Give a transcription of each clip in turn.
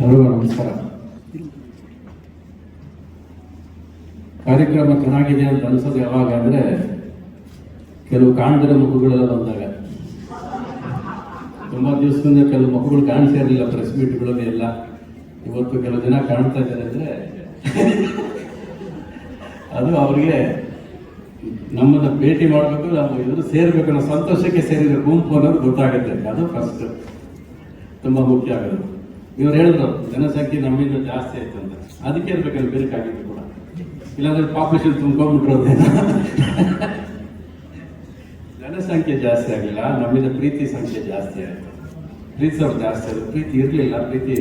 ಎಲ್ಲರಿಗೂ ನಮಸ್ಕಾರ. ಕಾರ್ಯಕ್ರಮ ಚೆನ್ನಾಗಿದೆ ಅಂತ ಅನ್ಸೋದು ಯಾವಾಗ ಅಂದರೆ ಕೆಲವು ಕಾಣದಿರೋ ಮುಖಗಳೆಲ್ಲ ಬಂದಾಗ. ತುಂಬ ದಿವಸದಿಂದ ಕೆಲವು ಮುಖಗಳು ಕಾಣಿಸ್ತಾ ಇರಲಿಲ್ಲ ಪ್ರೆಸ್ ಮೀಟ್ಗಳಲ್ಲಿ ಎಲ್ಲ. ಇವತ್ತು ಕೆಲವು ಜನ ಕಾಣ್ತಾ ಇದ್ದಾರೆ ಅಂದರೆ ಅದು ಅವರಿಗೆ ನಮ್ಮನ್ನು ಭೇಟಿ ಮಾಡಬೇಕು, ನಾವು ಎದುರು ಸೇರಬೇಕು ಅನ್ನೋ ಸಂತೋಷಕ್ಕೆ ಸೇರಿದ ಗುಂಪು ಅನ್ನೋದು ಗೊತ್ತಾಗುತ್ತೆ. ಅದು ಫಸ್ಟ್ ತುಂಬ ಮುಖ್ಯ ಆಗೋದು. ಇವ್ರು ಹೇಳಿದ್ರು ಜನಸಂಖ್ಯೆ ನಮ್ಮಿಂದ ಜಾಸ್ತಿ ಆಯ್ತು ಅಂತ. ಅದಕ್ಕೆ ಇರ್ಬೇಕಲ್ಲಿ ಬೇಕಾಗಿತ್ತು ಕೂಡ, ಇಲ್ಲಾಂದ್ರೆ ಪಾಪ್ಯುಲೇಷನ್ ತುಂಬ್ಕೊಂಡ್ಬಿಟ್ರೋದೇನ. ಜನಸಂಖ್ಯೆ ಜಾಸ್ತಿ ಆಗಲಿಲ್ಲ, ನಮ್ಮಿಂದ ಪ್ರೀತಿ ಸಂಖ್ಯೆ ಜಾಸ್ತಿ ಆಯಿತು. ಪ್ರೀತಿಸೋರು ಜಾಸ್ತಿ ಆಯಿತು. ಪ್ರೀತಿ ಇರಲಿಲ್ಲ, ಪ್ರೀತಿ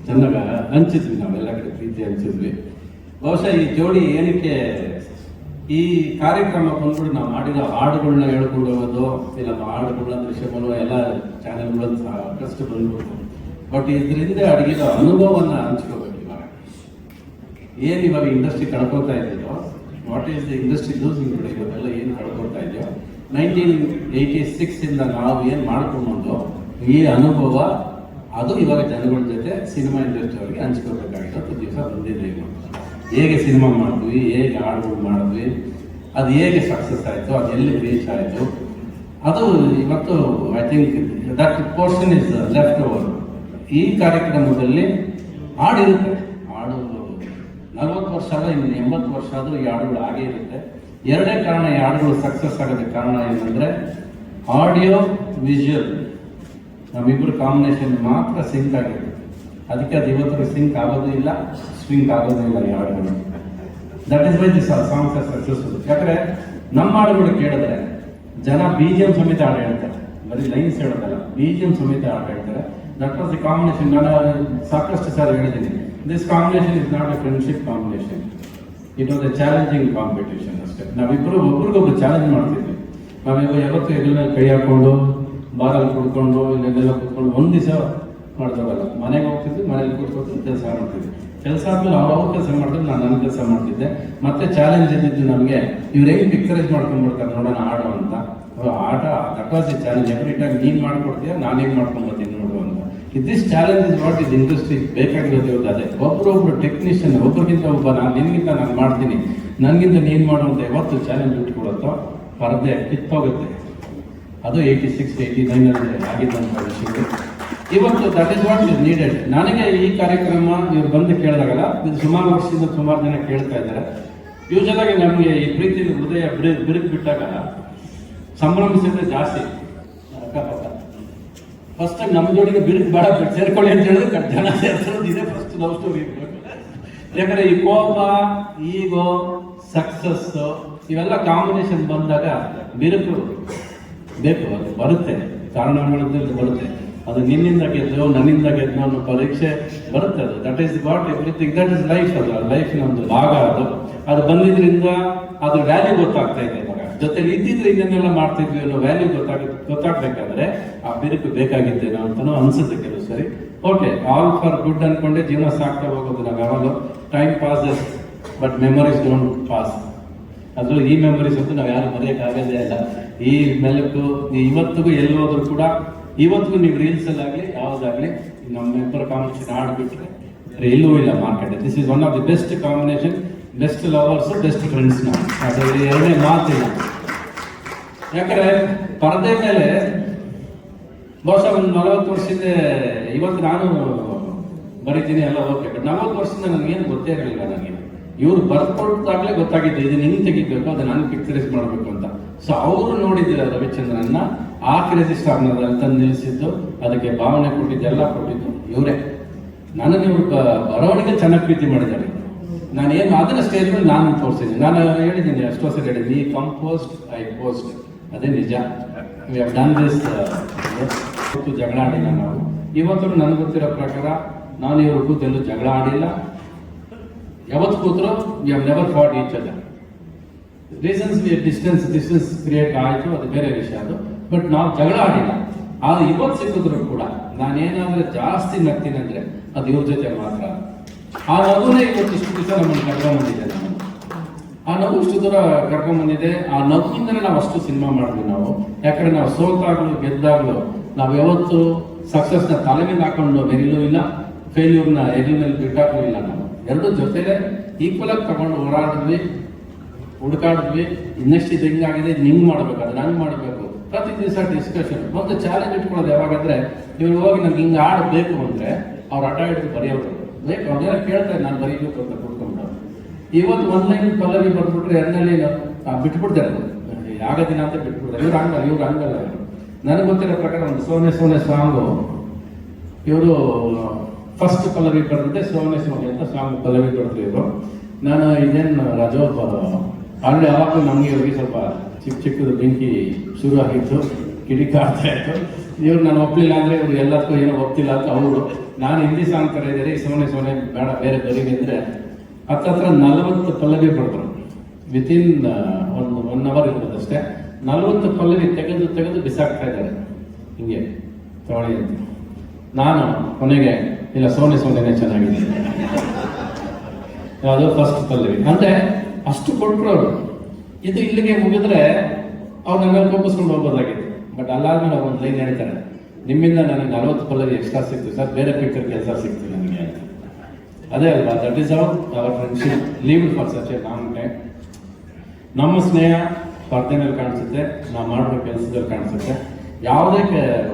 ಚೆನ್ನಾಗ ಹಂಚಿದ್ವಿ, ನಾವೆಲ್ಲ ಕಡೆ ಪ್ರೀತಿ ಹಂಚಿದ್ವಿ. ಬಹುಶಃ ಈ ಜೋಡಿ ಏನಕ್ಕೆ ಈ ಕಾರ್ಯಕ್ರಮ ಬಂದ್ಬಿಟ್ಟು ನಾವು ಮಾಡಿರೋ ಹಾಡುಗಳನ್ನ ಹೇಳ್ಕೊಂಡು ಹೋಗೋದು, ಇಲ್ಲ ಹಾಡುಗಳನ್ನ ದೃಶ್ಯಗಳು ಎಲ್ಲ ಚಾನೆಲ್ಗಳನ್ನು ಸಾಕಷ್ಟು ಬಂದ್ಬಿಟ್ಟು, ಬಟ್ ಇದರಿಂದ ಅಡಗಿದ ಅನುಭವವನ್ನು ಹಂಚ್ಕೋಬೇಕು. ಇವಾಗ ಏನು ಇವಾಗ ಇಂಡಸ್ಟ್ರಿ ಕಳ್ಕೊತಾ ಇದೆಯೋ, what is the industry losing ಕೂಡ ಇವತ್ತೆಲ್ಲ ಏನು ಕಳ್ಕೊತಾ ಇದೆಯೋ, 1986 ನಾವು ಏನು ಮಾಡ್ಕೊಂಡು ಈ ಅನುಭವ ಅದು ಇವಾಗ ಜನಗಳ ಜೊತೆ ಸಿನಿಮಾ ಇಂಡಸ್ಟ್ರಿ ಅವರಿಗೆ ಹಂಚ್ಕೋಬೇಕಾಗಿತ್ತು. ದಿವಸ ಬಂದಿದೆ. ಹೇಗೆ ಸಿನಿಮಾ ಮಾಡಿದ್ವಿ, ಹೇಗೆ ಹಾಡುಗಳು ಮಾಡಿದ್ವಿ, ಅದು ಹೇಗೆ ಸಕ್ಸಸ್ ಆಯಿತು, ಅದು ಎಲ್ಲಿ ರೀಚ್ ಆಯಿತು, ಅದು ಇವತ್ತು I think that portion is left over. ಈ ಕಾರ್ಯಕ್ರಮದಲ್ಲಿ ಹಾಡಿರುತ್ತೆ. ಹಾಡು 40 ವರ್ಷ ಆದ, ಇನ್ನು 80 ವರ್ಷ ಆದರೂ ಈ ಹಾಡುಗಳು ಹಾಗೇ ಇರುತ್ತೆ. ಎರಡೇ ಕಾರಣ ಈ ಹಾಡುಗಳು ಸಕ್ಸಸ್ ಆಗೋದಕ್ಕೆ ಕಾರಣ ಏನಂದರೆ ಆಡಿಯೋ ವಿಜುವಲ್ ನಮ್ಮಿಬ್ಬರು ಕಾಂಬಿನೇಷನ್ ಮಾತ್ರ ಸಿಂಕ್ ಆಗಿರುತ್ತೆ. ಅದಕ್ಕೆ ಅದು ಇವತ್ತು ಸಿಂಕ್ ಆಗೋದು ಇಲ್ಲ, ಸ್ವಿಂಕ್ ಆಗೋದು ಇಲ್ಲ ಈ ಹಾಡುಗಳು. That is why this songs are successful. ಯಾಕಂದರೆ ನಮ್ಮ ಹಾಡುಗಳು ಕೇಳಿದ್ರೆ ಜನ BGM ಸಮೇತ ಹಾಡು ಹೇಳ್ತಾರೆ, ಬರೀ ಲೈನ್ಸ್ ಹೇಳೋದಲ್ಲ, BGM ಸಮೇತ ಹಾಡು ಹೇಳ್ತಾರೆ. That was the combination. ನಾನು ಸಾಕಷ್ಟು ಸಾರಿ ಹೇಳಿದ್ದೀನಿ, this combination is not A friendship combination, it was A challenging competition ಅಷ್ಟೇ. ನಾವಿಬ್ಬರು ಒಬ್ರಿಗೊಬ್ರು ಚಾಲೆಂಜ್ ಮಾಡ್ತಿದ್ವಿ. ನಾವೀಗ ಯಾವತ್ತು ಎದುರಿನ ಕೈ ಹಾಕೊಂಡು ಬಾರಲ್ಲಿ ಕುಡ್ಕೊಂಡು ಇಲ್ಲೆಲ್ಲ ಕುತ್ಕೊಂಡು ಒಂದು ದಿವಸ ಮಾಡಿದವಲ್ಲ. ಮನೆಗೆ ಹೋಗ್ತಿದ್ವಿ, ಮನೇಲಿ ಕೂತ್ಕೊಂಡು ಕೆಲಸ ಮಾಡ್ತಿದ್ವಿ. ಕೆಲಸ ಆದ್ಮೇಲೆ ಅವ್ರ ಕೆಲಸ ಮಾಡ್ತಿದ್ದು, ನಾನು ನನ್ನ ಕೆಲಸ ಮಾಡ್ತಿದ್ದೆ. ಮತ್ತೆ ಚಾಲೆಂಜ್ ಇದ್ದಿದ್ದು ನಮಗೆ, ಇವ್ರು ಹೆಂಗೆ ಪಿಕ್ಚರೈಸ್ ಮಾಡ್ಕೊಂಡ್ಬಿಡ್ತಾರೆ ನೋಡೋಣ ಹಾಡು ಅಂತ. ಆಟ that was the challenge. Every time ನೀನು ಮಾಡ್ಕೊಡ್ತೀಯ, ನಾನು ಹೆಂಗೆ ಮಾಡ್ಕೊಂಡ್ಬರ್ತೀನಿ ನೋಡು ಅಂತ. This challenge is what is industry ಬೇಕಾಗಿರೋದು. ಇವಾಗ ಅದೇ ಒಬ್ಬರೊಬ್ರು ಟೆಕ್ನಿಷಿಯನ್, ಒಬ್ಬರಿಗಿಂತ ಒಬ್ಬ, ನಾನು ನಿನ್ಗಿಂತ ನಾನು ಮಾಡ್ತೀನಿ, ನನಗಿಂತ ನೀನು ಮಾಡುವಂತ ಯಾವತ್ತು ಚಾಲೆಂಜ್ ಇಟ್ಕೊಡುತ್ತೋ ಪರದೆ ಕಿತ್ತೋಗುತ್ತೆ. ಅದು 86, 89 ಆಗಿದ್ದಂಥ ವಿಷಯ. ಇವತ್ತು that is what is needed. ನನಗೆ ಈ ಕಾರ್ಯಕ್ರಮ ಇವ್ರು ಬಂದು ಕೇಳಿದಾಗಲ್ಲ, ಇದು ಸುಮಾರು ವರ್ಷದಿಂದ ಸುಮಾರು ಜನ ಕೇಳ್ತಾ ಇದ್ದಾರೆ. ಯೂಶಲ್ ಆಗಿ ನಮಗೆ ಈ ಪ್ರೀತಿ ಹೃದಯ ಬಿರುಕು ಬಿಟ್ಟಾಗ ಸಂಭ್ರಮಿಸಿದ್ರೆ ಜಾಸ್ತಿ ಅಕ್ಕಪಕ್ಕ. ಫಸ್ಟ್ ಟೈಮ್ ನಮ್ಮ ಜೋಡಿಗೆ ಬಿರುಕು ಬೇಡ, ಸೇರ್ಕೊಳ್ಳಿ ಅಂತ ಹೇಳಿದ್ರೆ ಜನ ಸೇರ್ಸೋದು ಇದೆ ಫಸ್ಟ್ ಲವ್ ಸ್ಟೋರಿ. ಯಾಕಂದ್ರೆ ಈ ಕೋಪ, ಈಗೋ, ಸಕ್ಸಸ್ ಇವೆಲ್ಲ ಕಾಂಬಿನೇಷನ್ ಬಂದಾಗ ಬಿರುಕು ಬೇಕು, ಅದು ಬರುತ್ತೆ. ಕಾರಣಗಳಿಂದ ಬರುತ್ತೆ. ಅದು ನಿನ್ನಿಂದ ಗೆದ್ದು ನನ್ನಿಂದ ಗೆದ್ದು ಅನ್ನೋ ಪರೀಕ್ಷೆ ಬರುತ್ತೆ. ಅದು that is what everything, that is life. ಅದು ಲೈಫಿನ ಒಂದು ಭಾಗ. ಅದು ಬಂದಿದ್ರಿಂದ ಅದು ವ್ಯಾಲ್ಯೂ ಗೊತ್ತಾಗ್ತಾ ಇದೆ. ಇವಾಗ ಜೊತೆಲಿ ಇದ್ದಿದ್ರೆ ಇನ್ನನ್ನೆಲ್ಲ ಮಾಡ್ತಿದ್ವಿ ಅನ್ನೋ ವ್ಯಾಲ್ಯೂ ಗೊತ್ತಾಗ್ಬೇಕಾದ್ರೆ ಆ ಬಿರುಕು ಬೇಕಾಗಿತ್ತೇನೋ ಅಂತನೂ ಅನ್ಸುತ್ತೆ ಕೆಲವು ಸರಿ. ಓಕೆ, ಆಲ್ ಫಾರ್ ಗುಡ್ ಅನ್ಕೊಂಡೆ ಜೀವನ ಸಾಕ್ತಾ ಹೋಗೋದು. ನಾವು ಯಾವಾಗಲೂ time passes but memories don't pass. ಅದ್ರಲ್ಲಿ ಈ ಮೆಮೊರೀಸ್ ಅಂತೂ ನಾವು ಯಾರು ಮರೆಯೋಕ್ಕಾಗೋದೇ ಇಲ್ಲ. ಈ ಮೆಲುಕು ಇವತ್ತಿಗೂ ಎಲ್ಲಿ ಹೋದ್ರು ಕೂಡ, ಇವತ್ತಿಗೂ ನೀವು ರೀಲ್ಸಲ್ಲಾಗಲಿ ಯಾವುದಾಗಲಿ ನಮ್ಮಿಬ್ಬರ ಕಾಂಬಿನೇಷನ್ ಆಡ್ಬಿಟ್ರೆ ಎಲ್ಲೂ ಇಲ್ಲ market. This is one of the best combination. Best lovers, best friends. ನಾವು ಅದರಲ್ಲಿ ಎರಡನೇ ಮಾತಿಲ್ಲ. ಯಾಕಂದರೆ ಪರದೆ ಮೇಲೆ ಬಹುಶಃ ಒಂದು 40 ವರ್ಷದಿಂದ, ಇವತ್ತು ನಾನು ಬರೀತೀನಿ ಎಲ್ಲ ಓಕೆ, ಬಟ್ 40 ವರ್ಷದಿಂದ ನನಗೇನು ಗೊತ್ತೇ ಇರಲಿಲ್ಲ. ನನಗೆ ಇವ್ರು ಬರ್ಕೊಟ್ಟಾಗಲೇ ಗೊತ್ತಾಗಿದ್ದು ಇದನ್ನ ಹಿಂಗೆ ತೆಗಿಬೇಕು, ಅದನ್ನ ನಾನು ಪಿಕ್ಚರೈಸ್ ಮಾಡಬೇಕು ಅಂತ. ಸೊ ಅವರು ನೋಡಿದ್ರು ರವಿಚಂದ್ರನ್ನ, ಆ ಕ್ರೇಜಿ ಸ್ಟಾರ್ನ ತಂದು ನಿಲ್ಲಿಸಿದ್ದು, ಅದಕ್ಕೆ ಭಾವನೆ ಕೊಟ್ಟಿದ್ದೆಲ್ಲ ಕೊಟ್ಟಿದ್ದು ಇವರೇ. ನನಗೆ ಇವ್ರು ಬರವಣಿಗೆ ಚೆನ್ನಾಗಿ ಪ್ರೀತಿ ಮಾಡಿದ್ದಾರೆ. ನಾನೇನು ಅದನ್ನ ಸ್ಟೇಜ್ ಮೇಲೆ ನಾನು ತೋರಿಸಿದ್ದೀನಿ. ನಾನು ಹೇಳಿದ್ದೀನಿ, ಎಷ್ಟೋ ಸರಿ ಹೇಳಿದ್ದೀನಿ, ಈ ಕಂಪೋಸ್ಟ್ ಐ ಪೋಸ್ಟ್, ಅದೇ ನಿಜ. We have done this. ಜಗಳ ಆಡಿಲ್ಲ ನಾವು ಇವತ್ತು. ನನಗೆ ಗೊತ್ತಿರೋ ಪ್ರಕಾರ ನಾನು ಇವ್ರ ಕೂತೆಲ್ಲೂ ಜಗಳ ಆಡಿಲ್ಲ. ಯಾವತ್ತು ಕೂತರು we have never fought each other. Reasons distance create ಆಯಿತು, ಅದು ಬೇರೆ ವಿಷಯ ಅದು. ಬಟ್ ನಾವು ಜಗಳ ಆಡಿಲ್ಲ. ಆದ್ರೆ ಇವತ್ತು ಸಿಕ್ಕಿದ್ರು ಕೂಡ ನಾನೇನಾದ್ರೆ ಜಾಸ್ತಿ ನಗ್ತೀನಿ ಅಂದ್ರೆ ಅದು ಇವ್ರ ಜೊತೆ ಮಾತ್ರ. ಆ ನಗುನೇ ಇವತ್ತು ಇಷ್ಟು ದಿವಸ ನಮ್ಮನ್ನು ಕರ್ಕೊಂಡ್ಬಂದಿದೆ. ಆ ನಗು ಇಷ್ಟು ದೂರ ಕರ್ಕೊಂಡ್ಬಂದಿದೆ. ಆ ನಗುವಿಂದಲೇ ನಾವು ಅಷ್ಟು ಸಿನಿಮಾ ಮಾಡಿದ್ವಿ ನಾವು. ಯಾಕಂದ್ರೆ ನಾವು ಸೋತಾಗ್ಲು ಗೆದ್ದಾಗ್ಲು ನಾವು ಯಾವತ್ತು ಸಕ್ಸಸ್ನ ತಲೆ ಮೇಲೆ ಹಾಕೊಂಡು ಬೆರಿಲೂ ಇಲ್ಲ, ಫೇಲ್ಯೂರ್ನ ಹೆಗಲ ಮೇಲೆ ಬಿಟ್ಟಾಕಲಿಲ್ಲ ನಾವು. ಎರಡೂ ಜೊತೆಲೆ ಈಕ್ವಲ್ ಆಗಿ ತಗೊಂಡು ಓಡಾಡಿದ್ವಿ, ಹುಡುಕಾಡಿದ್ವಿ. ನೆಕ್ಸ್ಟ್ ಇದು ಹೆಂಗಾಗಿದೆ, ಹಿಂಗೆ ಮಾಡ್ಬೇಕು, ಅದನ್ನ ಹಂಗೆ ಮಾಡಬೇಕು. ಪ್ರತಿ ದಿವಸ ಡಿಸ್ಕಷನ್. ಒಂದು ಚಾಲೆಂಜ್ ಇಟ್ಕೊಳ್ಳೋದು ಯಾವಾಗಂದ್ರೆ, ಇವ್ರು ಹೋಗಿ ನಮ್ಗೆ ಹಿಂಗೆ ಆಡಬೇಕು ಅಂದರೆ ಅವ್ರು ಆಟ ಹಿಡಿದು ಬರೆಯೋರು ಬೇಕು. ಅವ್ರೆಲ್ಲ ಕೇಳ್ತಾರೆ, ನಾನು ಬರೀಬೇಕು ಅಂತ ಕೂತ್ಕೊಂಡು. ಇವತ್ತು ಒಂದನೇ ಪಲ್ಲವಿ ಬರ್ಬಿಟ್ರೆ ಎರಡನೇ ಬಿಟ್ಬಿಡ್ತಾರೆ, ಆಗೋದಿನ ಅಂತ ಬಿಟ್ಬಿಡ್ತಾರೆ. ಇವ್ರು ಹಂಗಲ್ಲ. ನನಗೆ ಗೊತ್ತಿರೋ ಪ್ರಕಾರ ಒಂದು ಸೋನೆ ಸೋನೆ ಸಾಂಗು ಇವರು ಫಸ್ಟ್ ಪಲ್ಲವಿ ಬರೆದಿದ್ದೆ, ಸೋನೆ ಸೋನೆ ಅಂತ ಸಾಂಗ್ ಪಲ್ಲವಿ ಬರೆದಿದ್ರು. ನಾನು ಇದೇನು ರಾಜೋ ಆಲ್ರೆಡಿ ಯಾವಾಗಲೂ ನಮಗೆ ಇವ್ರಿಗೆ ಸ್ವಲ್ಪ ಚಿಕ್ಕದು ಬೆಂಕಿ ಶುರು ಆಗಿತ್ತು, ಕಿಡಿಕಾಡ್ತಾ ಇತ್ತು. ಇವ್ರು ನಾನು ಒಪ್ಪಲಿಲ್ಲ ಅಂದರೆ ಇವ್ರು ಎಲ್ಲದಕ್ಕೂ ಏನೋ ಒಪ್ತಿಲ್ಲ ಅಂತ ಅವರು. ನಾನು ಹಿಂದಿ ಸಾಂಗ್ ಕರೆದಿದ್ದಾರೆ, ಸೋನೆ ಸೋನೆ ಬೇಡ ಬೇರೆ ಬರೀರಿ ಅಂದರೆ ಹತ್ರ 40 ಪಲ್ಲವಿ ಬರೆದ್ರು. ವಿತಿನ್ ಒಂದು 1 ಅವರ್ ಇರ್ಬೋದಷ್ಟೇ. 40 ಪಲ್ಲವಿ ತೆಗೆದು ಬಿಸಾಕ್ತಾ ಇದ್ದಾರೆ ಹಿಂಗೆ ತಗೊಳ್ಳಿ ಅಂತ. ನಾನು ಕೊನೆಗೆ ಇಲ್ಲ, ಸೋನೆ ಸೋನೆನೇ ಚೆನ್ನಾಗಿದೆ, ಅದು ಫಸ್ಟ್ ಪಲ್ಲವಿ ಅಂದರೆ ಅಷ್ಟು ಕೊಟ್ಟರು ಅವರು. ಇದು ಇಲ್ಲಿಗೆ ಮುಗಿದ್ರೆ ಅವ್ರು ನನ್ನ ಕೋಪಿಸ್ಕೊಂಡು ಹೋಗ್ಬೋದಾಗಿತ್ತು. ಬಟ್ ಅಲ್ಲಾದ್ಮೇಲೆ ಅವ್ರು ಒಂದು ಲೈನ್ ಹೇಳ್ತಾರೆ, ನಿಮ್ಮಿಂದ ನನಗೆ 40 ಪಲ್ಲವಿ ಎಕ್ಸ್ಟ್ರಾ ಸಿಕ್ತು ಸರ್, ಬೇರೆ ಪಿಕ್ಚರ್ ಕೆಲಸ ಸಿಕ್ತು ನನಗೆ ಅಂತ. ಅದೇ ಅಲ್ವಾ, that is our friendship leave for such A long time. ನಮ್ಮ ಸ್ನೇಹ ಸ್ಪರ್ಧೆನಲ್ಲಿ ಕಾಣಿಸುತ್ತೆ, ನಾವು ಮಾಡೋ ಕೆಲಸದಲ್ಲಿ ಕಾಣಿಸುತ್ತೆ. ಯಾವುದೇ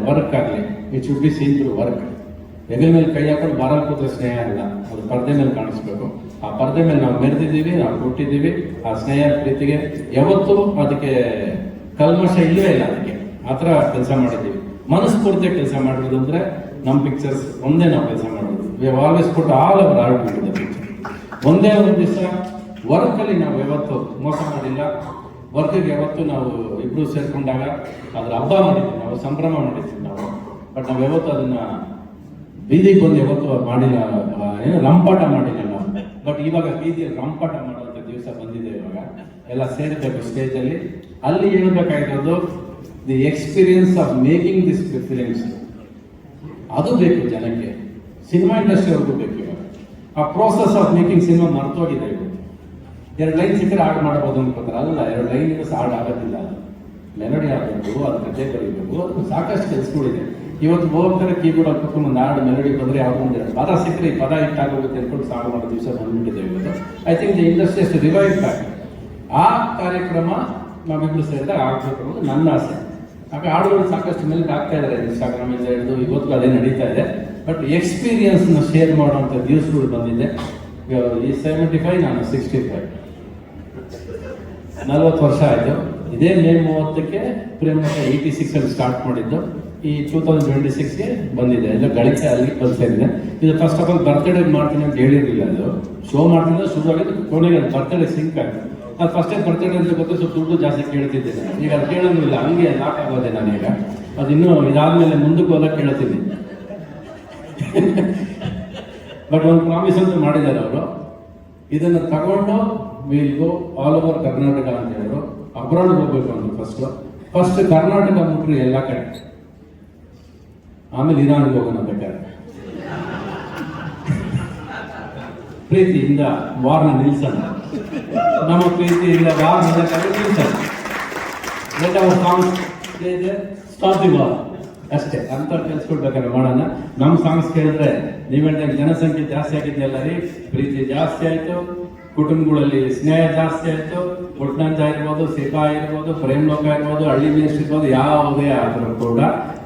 ವರ್ಕ್ ಆಗಲಿ, it should be seen through work. ಹೆಗಲ ಮೇಲೆ ಕೈ ಹಾಕೊಂಡು ಬಾರಲ್ಲಿ ಕೂತ್ರೆ ಸ್ನೇಹ ಅಲ್ಲ, ಅದು ಪರ್ದೆ ಮೇಲೆ ಕಾಣಿಸ್ಬೇಕು. ಆ ಪರ್ದೆ ಮೇಲೆ ನಾವು ಮೆರೆದಿದ್ದೀವಿ, ನಾವು ಕೊಟ್ಟಿದ್ದೀವಿ. ಆ ಸ್ನೇಹ ಪ್ರೀತಿಗೆ ಯಾವತ್ತೂ ಅದಕ್ಕೆ ಕಲ್ಮಶ ಇಲ್ಲವೇ ಇಲ್ಲ. ಅದಕ್ಕೆ ಆ ಥರ ಕೆಲಸ ಮಾಡಿದ್ದೀವಿ. ಮನಸ್ಫೂರ್ತಿ ಕೆಲಸ ಮಾಡೋದು ಅಂದರೆ ನಮ್ಮ ಪಿಕ್ಚರ್ಸ್ ಒಂದೇ ನಾವು ಕೆಲಸ ಮಾಡೋದು. We have always put all our art in the picture. ಒಂದೇ ಒಂದು ದಿವಸ ವರ್ಕಲ್ಲಿ ನಾವು ಯಾವತ್ತೂ ಮೋಸ ಮಾಡಿಲ್ಲ. ವರ್ಕಿಗೆ ಯಾವತ್ತೂ ನಾವು ಇಬ್ಬರು ಸೇರ್ಕೊಂಡಾಗ ಅದ್ರ ಹಬ್ಬ ಮಾಡಿದ್ವಿ, ನಾವು ಸಂಭ್ರಮ ಮಾಡಿದ್ವಿ ನಾವು. ಬಟ್ ನಾವು ಯಾವತ್ತೂ ಅದನ್ನ ಬೀದಿಗೆ ಬಂದು ಯಾವತ್ತೂ ಮಾಡಿಲ್ಲ, ಏನೋ ರಂಪಾಟ ಮಾಡಿಲ್ಲ ನಾವು. ಬಟ್ ಇವಾಗ ಬೀದಿಯಲ್ಲಿ ರಂಪಾಟ ಮಾಡುವಂಥ ದಿವಸ ಬಂದಿದೆ. ಇವಾಗ ಎಲ್ಲ ಸೇರಬೇಕು ಸ್ಟೇಜಲ್ಲಿ. ಅಲ್ಲಿ ಹೇಳ್ಬೇಕಾಗಿರೋದು the experience of making this films, ಅದು ಬೇಕು ಜನಕ್ಕೆ. ಸಿನಿಮಾ ಇಂಡಸ್ಟ್ರಿ ಅವ್ರಿಗೂ ಬೇಕು. ಇವಾಗ ಆ ಪ್ರೋಸೆಸ್ ಆಫ್ ಮೇಕಿಂಗ್ ಸಿನಿಮಾ ಮರ್ತೋಗಿದೆ. ಇವತ್ತು 2 ಲೈನ್ ಸಿಕ್ಕರೆ ಹಾಡು ಮಾಡ್ಬೋದು ಅನ್ಕೋತಾರೆ. ಅಲ್ಲ, 2 ಲೈನಿಂದ ಹಾಡು ಆಗೋದಿಲ್ಲ. ಮೆಲೋಡಿ ಆಗಬೇಕು, ಅದು ಕಥೆ ಬರೀಬೇಕು, ಅದು ಸಾಕಷ್ಟು ಕೆಲಸಗಳಿದೆ. ಇವತ್ತು ಹೋಗ್ತಾರೆ ಕೀಬೋರ್ಡ್ ಹಾಕ್ಕೊಂಡು ಒಂದು ಹಾಡು ಮೆಲೋಡಿ ಬಂದರೆ ಯಾವುದೊಂದು ಪದ ಸಿಕ್ಕರೆ ಈ ಪದ ಇಟ್ಟಾಗೋಗುತ್ತೆ ಅಂದ್ಕೊಂಡು ಸಾಂಗ್ ಮಾಡೋ ದಿವಸ ಬಂದ್ಬಿಟ್ಟಿದೆ ಇವತ್ತು. ಐ ಥಿಂಕ್ ದಿ ಇಂಡಸ್ಟ್ರಿ ಅಷ್ಟು ರಿವೈವ್ ಬ್ಯಾಕ್. ಆ ಕಾರ್ಯಕ್ರಮ ನಾವಿಬ್ಬರು ಸೇರಿದಾಗ ಆಗಬೇಕು ಅನ್ನೋದು ನನ್ನ ಆಸೆ. ಆಗ ಹಾಡುಗಳು ಸಾಕಷ್ಟು ಮೇಲೆ ಆಗ್ತಾ ಇದ್ದಾರೆ, ಇನ್ಸ್ಟಾಗ್ರಾಮಿಂದ ಹಿಡಿದು ಇವತ್ತು ಅದೇ ನಡೀತಾ ಇದೆ. ಬಟ್ ಎಕ್ಸ್ಪೀರಿಯನ್ಸ್ನ ಶೇರ್ ಮಾಡುವಂಥ ದಿವಸಗಳು ಬಂದಿದೆ. ಈ 75, ನಾನು 65, 40 ವರ್ಷ ಆಯಿತು. ಇದೇ ಮೇ 30ಕ್ಕೆ ಪ್ರೇಮಕ 86 ಸ್ಟಾರ್ಟ್ ಮಾಡಿದ್ದು. ಈ 2026ಗೆ ಬಂದಿದೆ. ಎಲ್ಲ ಗಳಿಕೆ ಅಲ್ಲಿ ಬಂದಿದೆ. ಇದು ಫಸ್ಟ್ ಆಫ್ ಆಲ್ ಬರ್ತ್ಡೇ ಮಾಡ್ತೀನಿ ಅಂತ ಹೇಳಿರಲಿಲ್ಲ. ಅದು ಶೋ ಮಾಡ್ತೀನಿ ಶುರು ಆಗಿದ್ದು, ಕೊನೆಗೆ ಅದು ಬರ್ತ್ಡೇ ಸಿಂಕ್ ಆಯಿತು. ಅದು ಫಸ್ಟೇ ಬರ್ತ್ಡೇ ಅಂತ ಗೊತ್ತು, ಸ್ವಲ್ಪ ದುಡ್ಡು ಜಾಸ್ತಿ ಕೇಳ್ತಿದ್ದೆ ನಾನು. ಈಗ ಅದು ಕೇಳೋಂಗಿಲ್ಲ, ಹಂಗೆ ಲಾಕ್ ಆಗೋದೆ ನಾನೀಗ. ಅದು ಇನ್ನೂ ಇದಾದ್ಮೇಲೆ ಮುಂದಕ್ಕೆ ಹೋದಾಗ ಕೇಳ್ತೀನಿ. ಬಟ್ ಒಂದು ಪ್ರಾಮಿಸ್ ಅಂತ ಮಾಡಿದ್ದಾರೆ ಅವರು, ಇದನ್ನು ತಗೊಂಡು will go all over Karnataka ಅಂತ ಹೇಳಿದ್ರು. ಅಬ್ರಾಡ್ ಹೋಗ್ಬೇಕು ಅಂತ ಫಸ್ಟ್ ಕರ್ನಾಟಕ ಮುಟ್ರಿ ಎಲ್ಲ ಕಡೆ, ಆಮೇಲೆ ಇರಾನ್ಗೆ ಹೋಗೋಣ ಬೇಕಾದ್ರೆ. ಪ್ರೀತಿಯಿಂದ ವಾರ್ನ ನಿಲ್ಸೋಣ, ನಮ್ಮ ಪ್ರೀತಿಯಿಂದ ವಾರ್ ನಿಲ್ಸೋಣ. ಸ್ಟಾಪ್ ದಿ ವಾರ್ ಅಷ್ಟೇ. ಅಂತ ಕೆಲ್ಸ್ಕೊಡ್ಬೇಕಾದ್ರೆ ಮಾಡೋಣ. ನಮ್ಮ ಸಾಂಗ್ಸ್ ಕೇಳಿದ್ರೆ ನೀವು ಹೇಳಿದಾಗ ಜನಸಂಖ್ಯೆ ಜಾಸ್ತಿ ಆಗಿದೆಯಲ್ಲ ರೀ, ಪ್ರೀತಿ ಜಾಸ್ತಿ ಆಯಿತು, ಕುಟುಂಬಗಳಲ್ಲಿ ಸ್ನೇಹ ಜಾಸ್ತಿ ಆಯಿತು. ಪುಟ್ನಂಜ ಇರ್ಬೋದು, ಸಿಪಾ ಇರ್ಬೋದು, ಪ್ರೇಮ್ ಲೋಕ ಇರ್ಬೋದು, ಹಳ್ಳಿ ಮೇಸ್ಟ್ ಇರ್ಬೋದು, ಯಾವುದೇ ಆದರೂ ಕೂಡ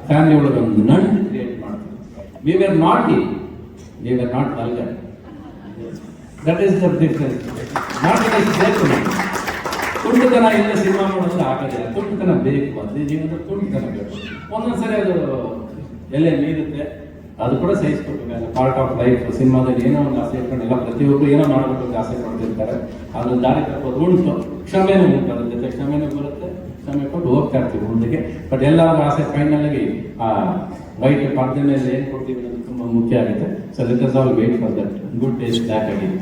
ಫ್ಯಾಮಿಲಿ ಒಳಗೆ ಒಂದು ನಂಟು ಕ್ರಿಯೇಟ್ ಮಾಡ್ತೀವಿ. We are not vulgar. That is the difference. Naughtiness ಬೇಕು ನಮಗೆ. ತುಂಟತನ ಇಲ್ಲ ಸಿನಿಮಾ ಮಾಡೋದು ಆಗೋದಿಲ್ಲ. ತುಂಟತನ ಬೇಕು, ಅದೇ ಜೀವನದ ತುಂಟತನ ಬೇಕು. ಒಂದೊಂದ್ಸರಿ ಅದು ಎಲ್ಲೇ ಮೀರುತ್ತೆ, ಅದು ಕೂಡ ಸಹಿಸ್ಕೊಳ್ಬೇಕು. Part of life. ಸಿನಿಮಾದಲ್ಲಿ ಏನೋ ಒಂದು ಆಸೆ ಇಟ್ಕೊಂಡು ಎಲ್ಲ ಪ್ರತಿಯೊಬ್ಬರು ಏನೋ ಮಾಡಬೇಕು ಅಂತ ಆಸೆ ಪಡ್ತಿರ್ತಾರೆ. ಅದೊಂದು ದಾರಿ ತಪ್ಪೋದು ಉಂಟು, ಕ್ಷಮೆನೂ ಉಂಟು. ಅದ್ರ ಜೊತೆ ಕ್ಷಮೆನೂ ಬರುತ್ತೆ, ಕ್ಷಮೆ ಕೊಟ್ಟು ಹೋಗ್ತಾ ಇರ್ತೀವಿ ಮುಂದಕ್ಕೆ. ಬಟ್ ಎಲ್ಲರ ಆಸೆ ಫೈನಲ್ಗೆ ಆ ವೈಟ್ ಪರ್ದೆ ಮೇಲೆ ಏನು ಕೊಡ್ತೀವಿ ಅನ್ನೋದು ತುಂಬ ಮುಖ್ಯ ಆಗುತ್ತೆ. So let us all wait for that good days back ಆಗಿದೆ.